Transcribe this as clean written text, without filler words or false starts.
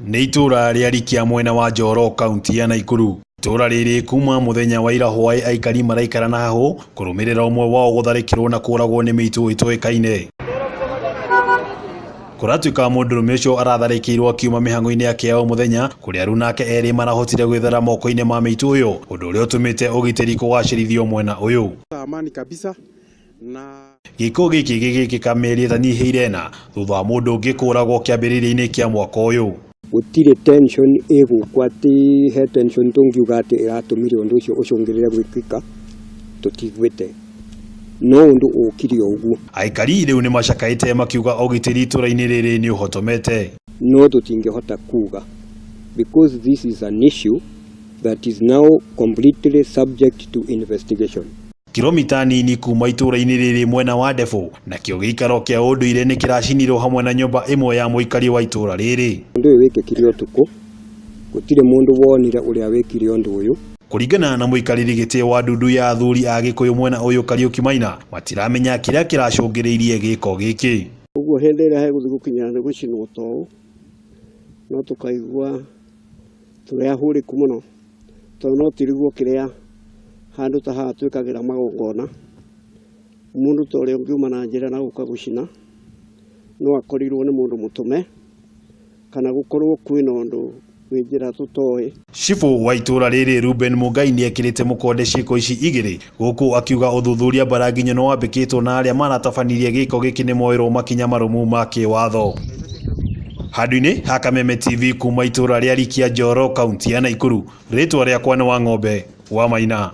Nĩ itura rĩa Likia mwena wa Njoro kaunti ya Aikari. Itura rĩrĩ kuma muthenya wa ira hwaĩ Aikari maraikara na hahu kũrũmĩrĩra ũmwe wao gũtharĩkĩrwo na kũragwo nĩ mĩitũ ĩtoĩkaine. Kũratuĩka mũndũrũme ũcio aratharĩkĩirwo akiuma mĩhang'o-inĩ yake ya o mũthenya kũrĩa rĩu nake erĩ marahotire gwĩthara moko-inĩ ma mĩitũ ũyũ, ũndũ ũrĩa ũtũmĩte ũgitĩri kũgacĩrithio mwena ũyũ. Amani kabisa na gĩko gĩkĩ gĩgĩkĩka mĩeri ĩtanyihĩire na thutha wa mũndũ ũngĩ kũragwo kĩambĩrĩria-inĩ kĩa mwaka ũyũ. Gũtirĩ tension ĩgũkwa atĩ he tension tũngiuga atĩ ĩratũmire ũndũ ũcio ũcũngĩrĩre gwĩkĩka tũtigwĩte, no ũndũ ũkire ũguo. Aikari rĩu nĩ macakaĩte makiuga ũgitĩri itũra-inĩ rĩrĩ nĩ ũhotomete. No tũtingĩhota kuga because this is an issue that is now completely subject to investigation. Kilomita nini kuma itũra-inĩ rĩrĩ mwena wa Defo na kĩo gĩikaro kĩa ũndũire nĩ kĩracinirwo hamwe na nyũmba ĩmwe ya mũikari wa itũra rĩrĩ. Ũndũ ũyũ wĩkĩkire ũtukũ, gũtirĩ mũndũ wonire ũrĩa wĩkire ũndũ ũyũ. Kũringana na mũikarĩri gĩtĩ wa ndundu ya athuri a Gĩkũyũ mwena ũyũ Kariuki Maina, matiramenya kĩrĩa kĩracũngĩrĩirie gĩko gĩkĩ. Ũguo hĩndĩ ĩrĩa hegũthiĩ gũkinya nĩ gũcinwo toũ, no tũkaigua tũrĩ ahũrĩku mũno, tondũ no tiriguo kĩrĩa handũ ta haha twĩkagĩra magongona, mũndũ ta ũrĩa ũngiuma na njĩra na gũka gũcina no akorirwo nĩ mũndũ mũtũme kana gũkorwo kwĩna ũndũ wĩ njĩra tũtoĩ. Cibu wa itũra rĩrĩ Ruben Mugai nĩ ekĩrĩte mũkonde ciĩko ici igĩrĩ, gũkũ akiuga ũthuthuria mbaranginyo nĩ wambĩkĩtwo na arĩa manatabanirie gĩko gĩkĩ nĩ moerwo makinya marũmu ma kĩwatho. Handũ-inĩ ha Kameme TV kuma itũra rĩa Likia Njoro kaunti ya Aikari, rĩtwa rĩakwa nĩ wa ng'ombe wa Maina.